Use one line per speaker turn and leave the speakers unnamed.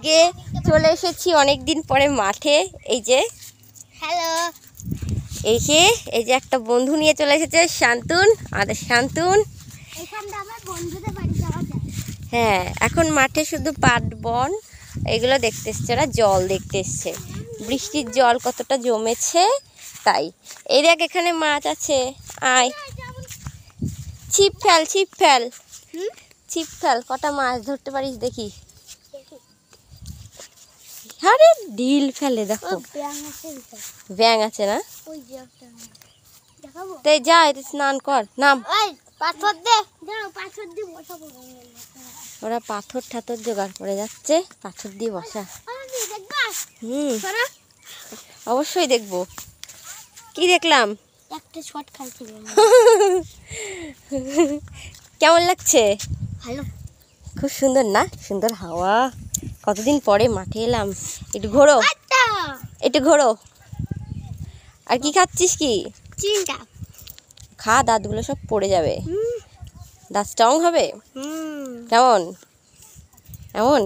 আজকে চলে এসেছি অনেক দিন পরে মাঠে। এই যে
হ্যালো,
এই যে একটা বন্ধু নিয়ে চলে এসেছে, শান্তন। আমাদের শান্তন।
এখানটা আমার বন্ধুদের বাড়ি যাওয়া যায়।
হ্যাঁ, এখন মাঠে শুধু পাট বন এগুলো দেখতে এসছে, ওরা জল দেখতে এসছে, বৃষ্টির জল কতটা জমেছে তাই। এই দেখ এখানে মাছ আছে, আয় ছিপ ফেল, ছিপ ফেল, ছিপ ফেল, কটা মাছ ধরতে পারিস দেখি। আরে ঢিল ফেলে, দেখো ব্যাঙ আছে না। তাই যা, স্নান কর, নাম।
পাথর দে, যাও পাথর দিয়ে বসাবো।
ওরা পাথর ঠাথর জোগাড় করে যাচ্ছে, পাথর দিয়ে বসা। অবশ্যই দেখবো। কি দেখলাম?
একটা শট খাইছিল।
কেমন লাগছে?
ভালো,
খুব সুন্দর না? সুন্দর হাওয়া। কতদিন পরে মাঠে এলাম। একটু ঘোরো, একটু ঘোরো। আর কি খাচ্ছিস? কি
চিন্তা
খা, দাঁতগুলো সব পড়ে যাবে, দাঁত স্ট্রং হবে। কেমন এমন?